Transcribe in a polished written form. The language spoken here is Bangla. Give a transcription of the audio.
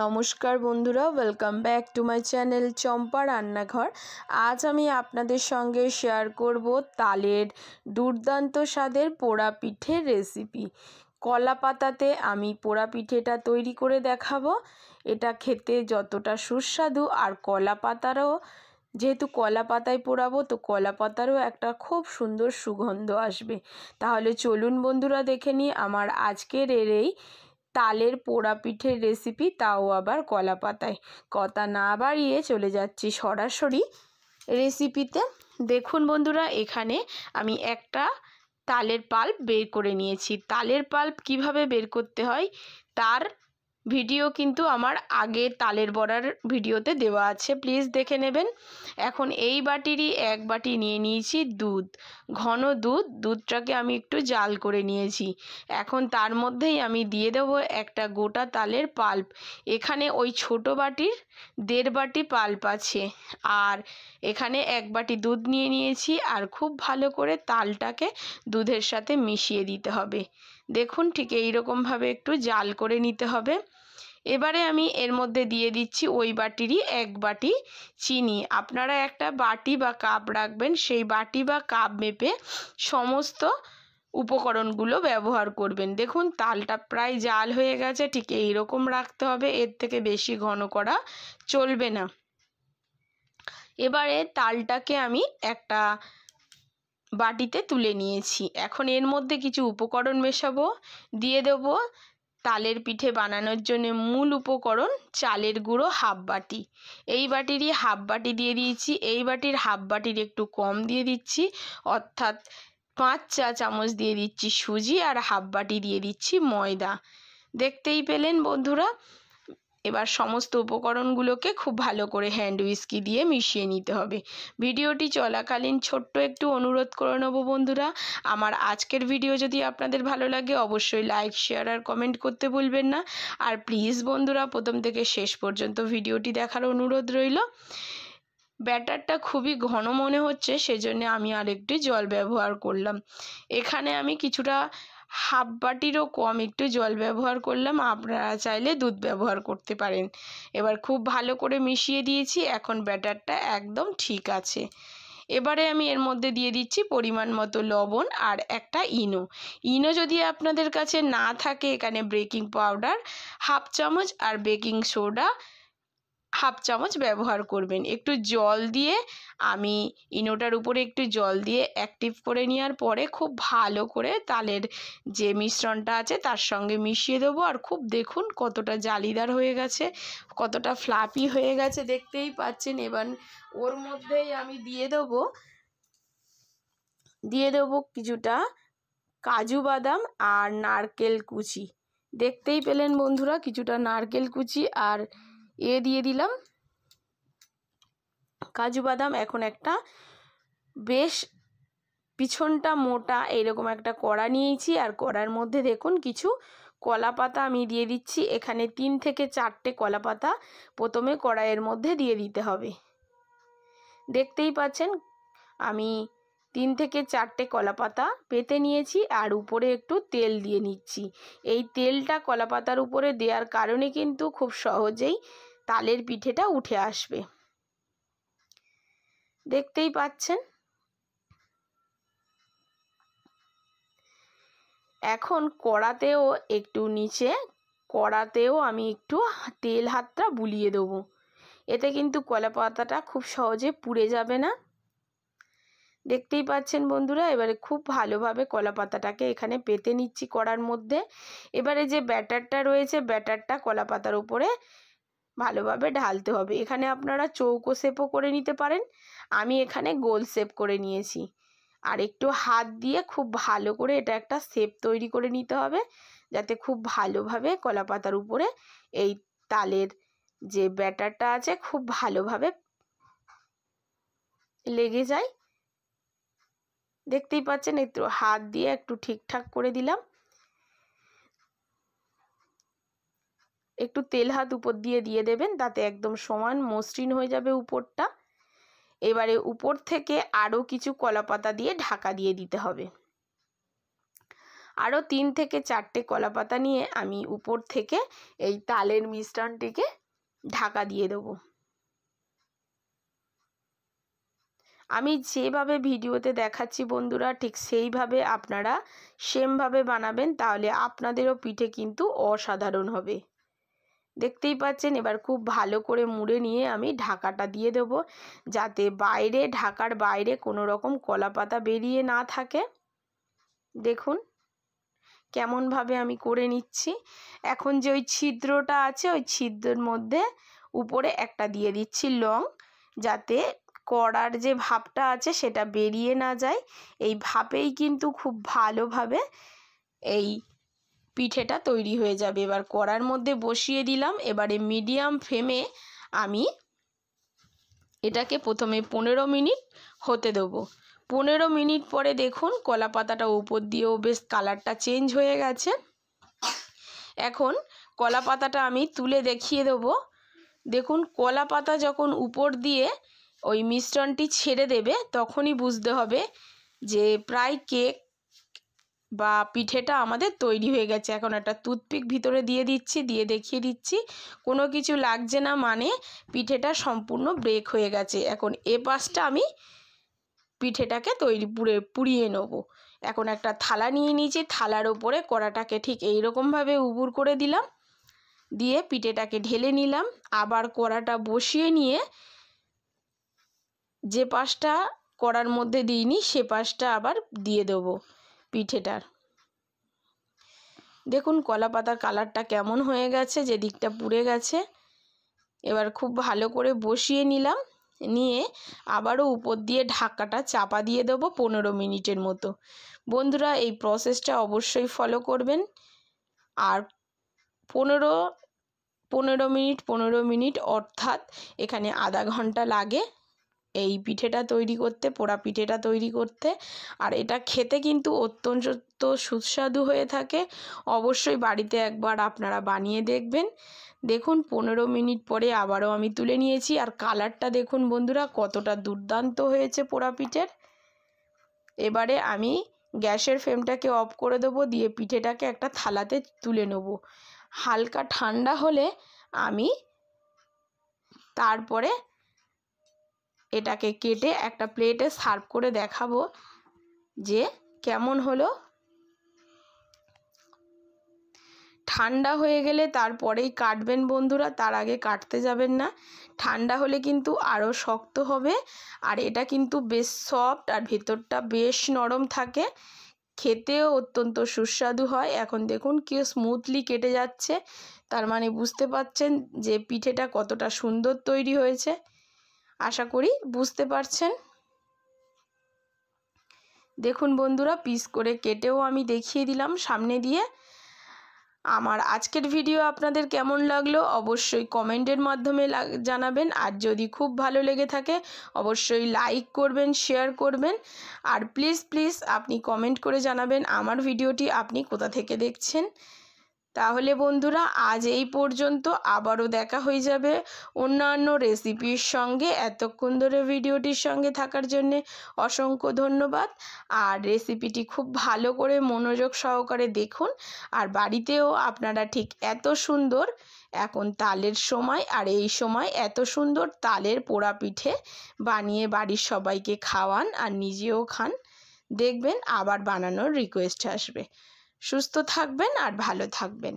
নমস্কার বন্ধুরা, welcome back to my channel Champa Rannaghar. আজ আমি আপনাদের সঙ্গে শেয়ার করব তালের দুর্দান্ত স্বাদের পোড়া পিঠের রেসিপি। কলা পাতাতে আমি পোড়া পিঠেটা তৈরি করে দেখাবো। এটা খেতে যতটা সুস্বাদু, আর কলা পাতারও, যেহেতু কলা পাতায় পোড়াবো তো কলা পাতারও একটা খুব সুন্দর সুগন্ধ আসবে। তাহলে চলুন বন্ধুরা দেখে নিই আমার আজকের এই তালের পোড়া পিঠের রেসিপি, তাও আবার কলা পাতায়। কথা না বাড়িয়ে চলে যাচ্ছি সরাসরি রেসিপিতে। দেখুন বন্ধুরা, এখানে আমি একটা তালের পাল্প বের করে নিয়েছি। তালের পাল্প কিভাবে বের করতে হয় তার ভিডিও কিন্তু আমার আগে তালের বড়ার ভিডিওতে দেওয়া আছে, প্লিজ দেখে নেবেন। এখন এই বাটিরই এক বাটি নিয়ে নিয়েছি দুধ, ঘন দুধটাকে আমি একটু জাল করে নিয়েছি। এখন তার মধ্যেই আমি দিয়ে দেবো একটা গোটা তালের পাল্প। এখানে ওই ছোট বাটির 1.5 বাটি পাল্প আছে, আর এখানে এক বাটি দুধ নিয়ে নিয়েছি। আর খুব ভালো করে তালটাকে দুধের সাথে মিশিয়ে দিতে হবে। দেখুন ঠিক এইরকমভাবে একটু জাল করে নিতে হবে। এবারে আমি এর মধ্যে দিয়ে দিচ্ছি ওই বাটিরই 1 বাটি চিনি। আপনারা একটা বাটি বা কাপ রাখবেন, সেই বাটি বা কাপ মেপে সমস্ত উপকরণগুলো ব্যবহার করবেন। দেখুন তালটা প্রায় জাল হয়ে গেছে, ঠিক এইরকম রাখতে হবে, এর থেকে বেশি ঘন করা চলবে না। এবারে তালটাকে আমি একটা বাটিতে তুলে নিয়েছি। এখন এর মধ্যে কিছু উপকরণ মেশাবো। দিয়ে দেবো তালের পিঠে বানানোর জন্য মূল উপকরণ চালের গুঁড়ো 1/2 বাটি। এই বাটিরই 1/2 বাটি দিয়ে দিয়েছি। এই বাটির 1/2 বাটির একটু কম দিয়ে দিচ্ছি, অর্থাৎ 5 চা চামচ দিয়ে দিচ্ছি সুজি, আর 1/2 বাটি দিয়ে দিচ্ছি ময়দা। দেখতেই পেলেন বন্ধুরা। এবার সমস্ত উপকরণগুলোকে খুব ভালো করে হ্যান্ড উইস্কি দিয়ে মিশিয়ে নিতে হবে। ভিডিওটি চলাকালীন ছোট্ট একটু অনুরোধ করে নেব বন্ধুরা, আমার আজকের ভিডিও যদি আপনাদের ভালো লাগে অবশ্যই লাইক, শেয়ার আর কমেন্ট করতে ভুলবেন না। আর প্লিজ বন্ধুরা প্রথম থেকে শেষ পর্যন্ত ভিডিওটি দেখার অনুরোধ রইল। ব্যাটারটা খুবই ঘন মনে হচ্ছে, সেজন্য আমি আর একটু জল ব্যবহার করলাম। এখানে আমি কিছুটা 1/2 বাটিরও কম একটু জল ব্যবহার করলাম, আপনারা চাইলে দুধ ব্যবহার করতে পারেন। এবার খুব ভালো করে মিশিয়ে দিয়েছি, এখন ব্যাটারটা একদম ঠিক আছে। এবারে আমি এর মধ্যে দিয়ে দিচ্ছি পরিমাণ মতো লবণ আর একটা ইনো যদি আপনাদের কাছে না থাকে, এখানে বেকিং পাউডার 1/2 চামচ আর বেকিং সোডা 1/2 চামচ ব্যবহার করবেন। একটু জল দিয়ে আমি ইনোটার উপরে একটু জল দিয়ে অ্যাক্টিভ করে নেওয়ার পরে খুব ভালো করে তালের যে মিশ্রণটা আছে তার সঙ্গে মিশিয়ে দেবো। আর খুব দেখুন কতটা জালিদার হয়ে গেছে, কতটা ফ্লাপি হয়ে গেছে, দেখতেই পাচ্ছেন। এবার ওর মধ্যেই আমি দিয়ে দেবো কিছুটা কাজু বাদাম আর নারকেল কুচি। দেখতেই পেলেন বন্ধুরা, কিছুটা নারকেল কুচি আর দিয়ে দিলাম কাজু বাদাম। এখন একটা বেশ পিছনটা মোটা এইরকম একটা কড়া নিয়েছি, আর কড়ার মধ্যে দেখুন কিছু কলা পাতা আমি দিয়ে দিচ্ছি। এখানে 3 থেকে 4টে কলা পাতা প্রথমে কড়াইয়ের মধ্যে দিয়ে দিতে হবে। দেখতেই পাচ্ছেন আমি 3 থেকে 4টে কলা পাতা পেতে নিয়েছি, আর উপরে একটু তেল দিয়ে নিচ্ছি। এই তেলটা কলা পাতার উপরে দেওয়ার কারণে কিন্তু খুব সহজেই তালের পিঠেটা উঠে আসবে। দেখতেই পাচ্ছেন। এখন কড়াতেও আমি একটু তেল হাতটা বুলিয়ে দেবো। এতে কিন্তু কলা পাতাটা খুব সহজে পুড়ে যাবে না। দেখতেই পাচ্ছেন বন্ধুরা। এবারে খুব ভালোভাবে কলা পাতাটাকে এখানে পেতে নিচ্ছি কড়ার মধ্যে। এবারে যে ব্যাটারটা রয়েছে, ব্যাটারটা কলা পাতার উপরে ভালোভাবে ঢালতে হবে। এখানে আপনারা চৌকো শেপও করে নিতে পারেন, আমি এখানে গোল শেপ করে নিয়েছি। আর একটু হাত দিয়ে খুব ভালো করে এটা একটা শেপ তৈরি করে নিতে হবে, যাতে খুব ভালোভাবে কলা পাতার উপরে এই তালের যে ব্যাটারটা আছে খুব ভালোভাবে লেগে যায়। দেখতেই পাচ্ছেন, একটু হাত দিয়ে একটু ঠিকঠাক করে দিলাম। একটু তেল হাত উপর দিয়ে দেবেন, তাতে একদম সমান মসৃণ হয়ে যাবে উপরটা। এবারে উপর থেকে আরও কিছু কলা পাতা দিয়ে ঢাকা দিয়ে দিতে হবে। আরও 3 থেকে 4টে কলা পাতা নিয়ে আমি উপর থেকে এই তালের মিশ্রণটিকে ঢাকা দিয়ে দেবো। আমি যেভাবে ভিডিওতে দেখাচ্ছি বন্ধুরা, ঠিক সেইভাবে আপনারা সেমভাবে বানাবেন, তাহলে আপনাদেরও পিঠে কিন্তু অসাধারণ হবে। দেখতেই পাচ্ছেন, এবার খুব ভালো করে মুড়ে নিয়ে আমি ঢাকাটা দিয়ে দেব, যাতে ঢাকার বাইরে কোনো রকম কলা পাতা বেরিয়ে না থাকে। দেখুন কেমনভাবে আমি করে নিচ্ছি। এখন যে ওই ছিদ্রটা আছে, ওই ছিদ্রের মধ্যে উপরে একটা দিয়ে দিচ্ছি লং, যাতে কড়ার যে ভাপটা আছে সেটা বেরিয়ে না যায়। এই ভাপেই কিন্তু খুব ভালোভাবে এই পিঠেটা তৈরি হয়ে যাবে। এবার কড়ার মধ্যে বসিয়ে দিলাম। এবারে মিডিয়াম ফ্লেমে আমি এটাকে প্রথমে 15 মিনিট হতে দেবো। 15 মিনিট পরে দেখুন কলা পাতাটা উপর দিয়েও বেশ কালারটা চেঞ্জ হয়ে গেছে। এখন কলা পাতাটা আমি তুলে দেখিয়ে দেবো। দেখুন কলা পাতা যখন উপর দিয়ে ওই মিশ্রণটি ছেড়ে দেবে, তখনই বুঝতে হবে যে প্রায় কেক বা পিঠেটা আমাদের তৈরি হয়ে গেছে। এখন একটা টুথপিক ভিতরে দিয়ে দিচ্ছি, দিয়ে দেখিয়ে দিচ্ছি কোনো কিছু লাগছে না, মানে পিঠেটা সম্পূর্ণ ব্রেক হয়ে গেছে। এখন এ পাশটা আমি পিঠেটাকে পুড়িয়ে নেব। এখন একটা থালা নিয়ে নিয়েছি, থালার ওপরে কড়াটাকে ঠিক এইরকমভাবে উবুর করে দিলাম, দিয়ে পিঠেটাকে ঢেলে নিলাম। আবার কড়াটা বসিয়ে নিয়ে যে পাশটা কড়ার মধ্যে দিইনি সে পাশটা আবার দিয়ে দেবো পিঠেটার। দেখুন কলা পাতার কালারটা কেমন হয়ে গেছে, যে দিকটা পুড়ে গেছে। এবার খুব ভালো করে বসিয়ে নিলাম, নিয়ে আবারও উপর দিয়ে ঢাকাটা চাপা দিয়ে দেবো 15 মিনিটের মতো। বন্ধুরা এই প্রসেসটা অবশ্যই ফলো করবেন। আর 15 মিনিট অর্থাৎ এখানে আধা ঘন্টা লাগে এই পিঠেটা তৈরি করতে, পোড়া পিঠেটা তৈরি করতে। আর এটা খেতে কিন্তু অত্যন্ত সুস্বাদু হয়ে থাকে। অবশ্যই বাড়িতে একবার আপনারা বানিয়ে দেখবেন। দেখুন 15 মিনিট পরে আবারও আমি তুলে নিয়েছি, আর কালারটা দেখুন বন্ধুরা কতটা দুর্দান্ত হয়েছে পোড়া পিঠের। এবারে আমি গ্যাসের ফ্লেমটাকে অফ করে দেবো, দিয়ে পিঠেটাকে একটা থালাতে তুলে নেব। হালকা ঠান্ডা হলে আমি তারপরে এটাকে কেটে একটা প্লেটে সার্ভ করে দেখাবো যে কেমন হলো। ঠান্ডা হয়ে গেলে তারপরেই কাটবেন বন্ধুরা, তার আগে কাটতে যাবেন না। ঠান্ডা হলে কিন্তু আরও শক্ত হবে, আর এটা কিন্তু বেশ সফট আর ভেতরটা বেশ নরম থাকে, খেতেও অত্যন্ত সুস্বাদু হয়। এখন দেখুন কি স্মুথলি কেটে যাচ্ছে, তার মানে বুঝতে পারছেন যে পিঠেটা কতটা সুন্দর তৈরি হয়েছে। আশা করি বুঝতে পারছেন। দেখুন বন্ধুরা পিস করে কেটেও আমি দেখিয়ে দিলাম সামনে দিয়ে। আমার আজকের ভিডিও আপনাদের কেমন লাগলো অবশ্যই কমেন্টের মাধ্যমে জানাবেন। আর যদি খুব ভালো লেগে থাকে অবশ্যই লাইক করবেন, শেয়ার করবেন। আর প্লিজ আপনি কমেন্ট করে জানাবেন আমার ভিডিওটি আপনি কোথা থেকে দেখছেন। তাহলে বন্ধুরা আজ এই পর্যন্ত, আবারও দেখা হয়ে যাবে অন্যান্য রেসিপির সঙ্গে। এতক্ষণ ধরে ভিডিওটির সঙ্গে থাকার জন্যে অসংখ্য ধন্যবাদ। আর রেসিপিটি খুব ভালো করে মনোযোগ সহকারে দেখুন। আর বাড়িতেও আপনারা ঠিক এত সুন্দর, এখন তালের সময়, আর এই সময় এত সুন্দর তালের পোড়া পিঠে বানিয়ে বাড়ির সবাইকে খাওয়ান আর নিজেও খান। দেখবেন আবার বানানোর রিকোয়েস্ট আসবে। সুস্থ থাকবেন আর ভালো থাকবেন।